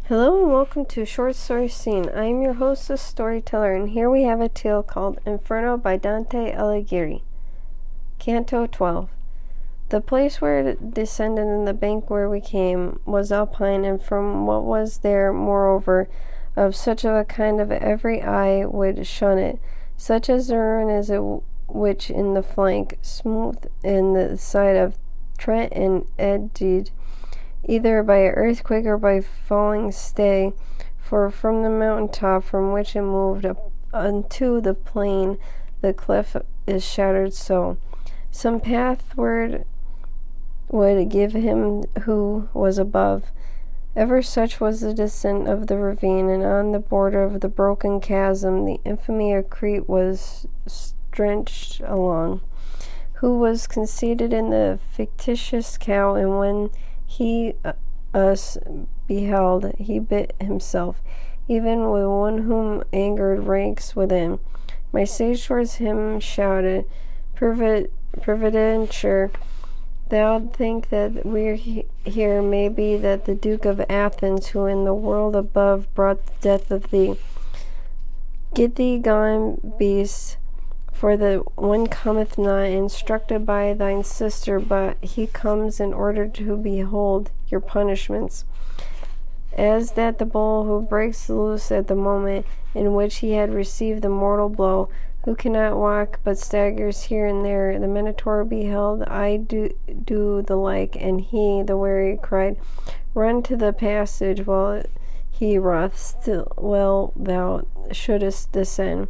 Hello and welcome to Short Story Scene. I am your host, the storyteller, and here we have a tale called Inferno by Dante Alighieri. Canto 12. The place where it descended and the bank where we came was alpine, and from what was there, moreover, of such a kind of every eye would shun it, such as the ruin is it which in the flank, smooth in the side of Trent and edged, either by earthquake or by falling stay, for from the mountain top from which it moved up unto the plain, the cliff is shattered so. Some pathward would give him who was above. Ever such was the descent of the ravine, and on the border of the broken chasm the infamy of Crete was stretched along, who was conceited in the fictitious cow, and when he us beheld, he bit himself, even with one whom angered ranks within. My sage towards him shouted, Providenture, thou think that we're here may be that the Duke of Athens, who in the world above brought the death of thee. Get thee gone, beast, for the one cometh not instructed by thine sister, but he comes in order to behold your punishments. As that the bull who breaks loose at the moment in which he had received the mortal blow, who cannot walk but staggers here and there, the Minotaur beheld I do the like, and he, the wary, cried, Run to the passage while he wroth, still well thou shouldest descend.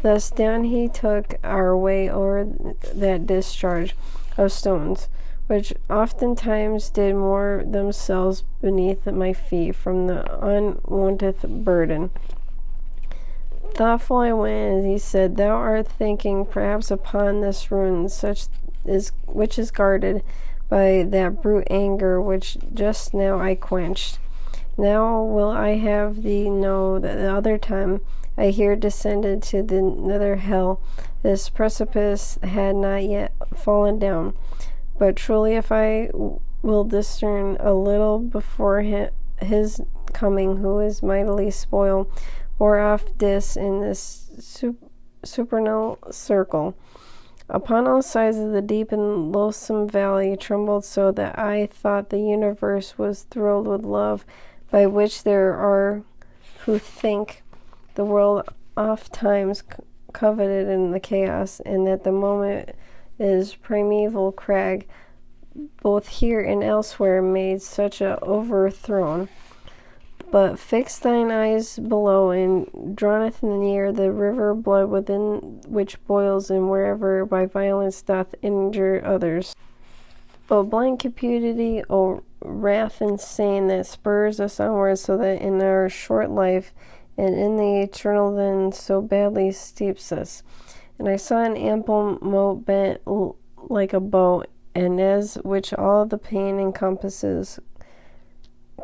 Thus down he took our way o'er that discharge of stones, which oftentimes did moor themselves beneath my feet from the unwonted burden. Thoughtful I went, as he said, Thou art thinking perhaps upon this ruin, which is guarded by that brute anger which just now I quenched. Now will I have thee know that the other time I here descended to the nether hell, this precipice had not yet fallen down. But truly if I will discern a little before his coming, who is mightily spoiled, bore off dis in this supernal circle. Upon all sides of the deep and loathsome valley trembled so that I thought the universe was thrilled with love, by which there are who think the world oft times coveted in the chaos, and that the moment is primeval crag, both here and elsewhere, made such a overthrown. But fix thine eyes below, and draweth near the river blood within which boils, and wherever by violence doth injure others. O blind cupidity, O wrath insane, that spurs us onward, so that in our short life and in the eternal then so badly steeps us. And I saw an ample moat bent like a bow, and as which all the pain encompasses,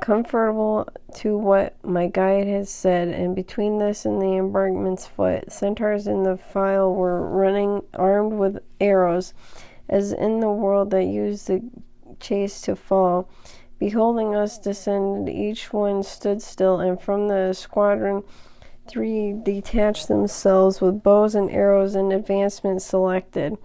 comfortable to what my guide had said, and between this and the embankment's foot, centaurs in the file were running, armed with arrows, as in the world that used the chase to fall. Beholding us descended, each one stood still, and from the squadron 3 detached themselves with bows and arrows in advancement selected.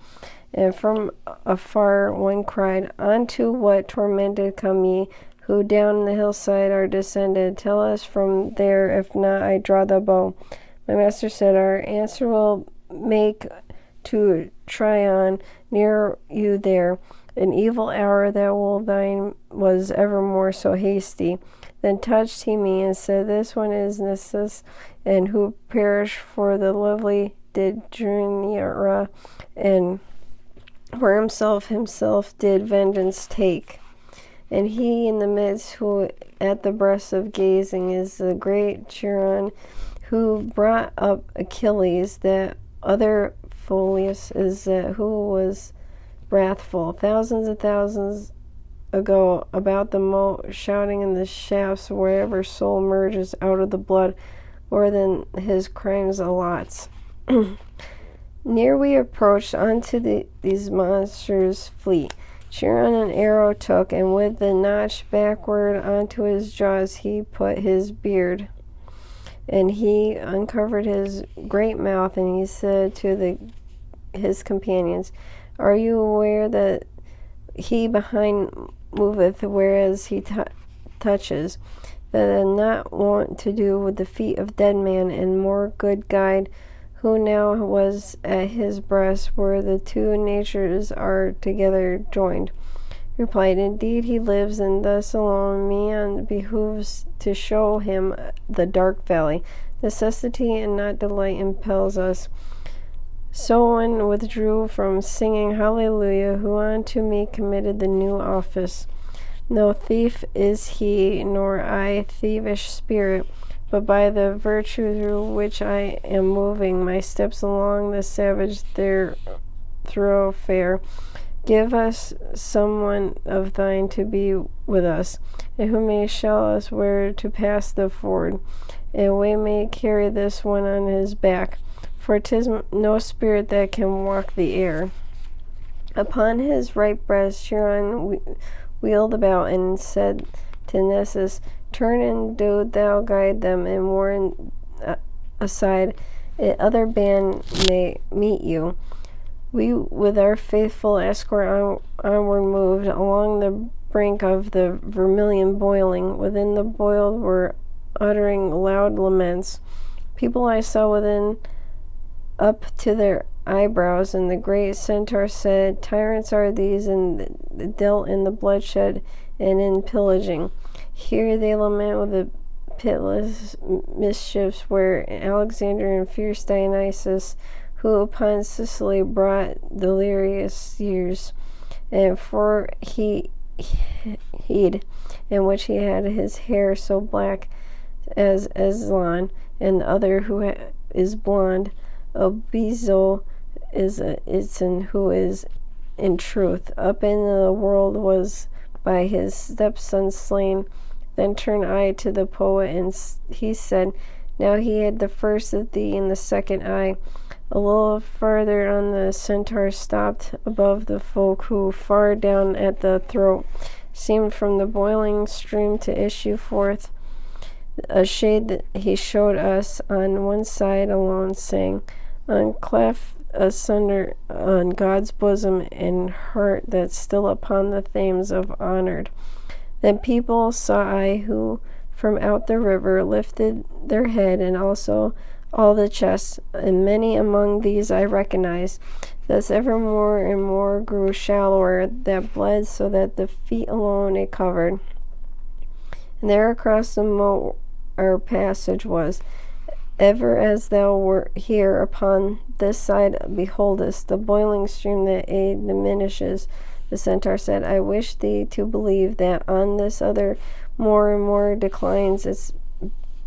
And from afar one cried, On to what tormented come ye, who down the hillside are descended? Tell us from there, if not I draw the bow. My master said, Our answer will make to Tryon near you there. An evil hour that will thine was evermore so hasty. Then touched he me and said, This one is Nessus, and who perished for the lovely did Juniora, and for himself did vengeance take. And he in the midst, who at the breast of gazing is the great Chiron, who brought up Achilles, that other Folius is that who was wrathful thousands and thousands ago about the moat, shouting in the shafts wherever soul merges out of the blood more than his crimes allots. Near we approached unto these monsters fleet, Chiron an arrow took, and with the notch backward onto his jaws he put his beard. And he uncovered his great mouth, and he said to his companions, Are you aware that he behind moveth, whereas he touches? That had not want to do with the feet of dead man, and more good guide, who now was at his breast, where the two natures are together joined. Replied, Indeed he lives, and thus alone me behooves to show him the dark valley. Necessity and not delight impels us. So one withdrew from singing Hallelujah, who unto me committed the new office. No thief is he, nor I thievish spirit, but by the virtue through which I am moving my steps along the savage thoroughfare. Give us someone of thine to be with us, and who may show us where to pass the ford, and we may carry this one on his back, for 'tis no spirit that can walk the air. Upon his right breast Chiron wheeled about, and said to Nessus, Turn and do thou guide them, and warn aside, a other band may meet you. We with our faithful escort onward moved, along the brink of the vermilion boiling. Within the boiled were uttering loud laments. People I saw within up to their eyebrows, and the great centaur said, Tyrants are these, and dealt in the bloodshed and in pillaging. Here they lament with the pitiless mischiefs where Alexander and fierce Dionysus, who upon Sicily brought delirious years, and for he'd, in which he had his hair so black as Aslan, and the other who is blonde, Obezo is Itzin, who is in truth up in the world was by his stepson slain. Then turned I to the poet, and he said, Now he had the first of thee in the second eye. A little farther on the centaur stopped above the folk, who far down at the throat seemed from the boiling stream to issue forth. A shade that he showed us on one side alone, saying, Uncleft asunder on God's bosom and heart that's still upon the themes of honored. Then people saw I, who from out the river lifted their head, and also all the chests, and many among these I recognized. Thus ever more and more grew shallower, that bled so that the feet alone it covered. And there across the moat our passage was. Ever as thou wert here upon this side beholdest the boiling stream that aid diminishes. The centaur said, I wish thee to believe that on this other more and more declines its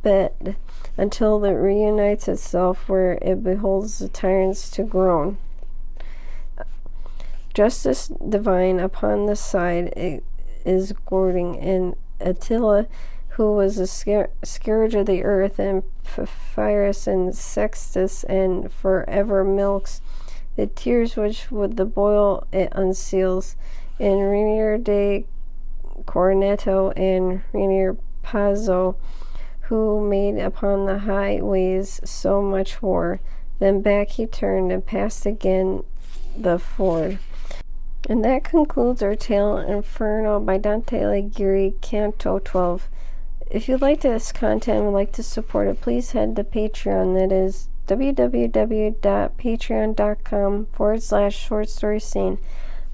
bed, until it reunites itself where it beholds the tyrants to groan. Justice divine upon this side it is gourding, and Attila, who was a scourge of the earth, and Papyrus and Sextus, and forever milks the tears which with the boil it unseals, and Rainier de Corneto and Rainier Pazzo, who made upon the highways so much war. Then back he turned and passed again the ford. And that concludes our tale Inferno by Dante Alighieri, Canto 12. If you like this content and would like to support it, please head to Patreon. That is www.patreon.com/shortstoryscene. I'd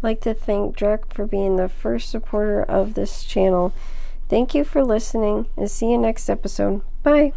like to thank Drek for being the first supporter of this channel. Thank you for listening, and see you next episode. Bye!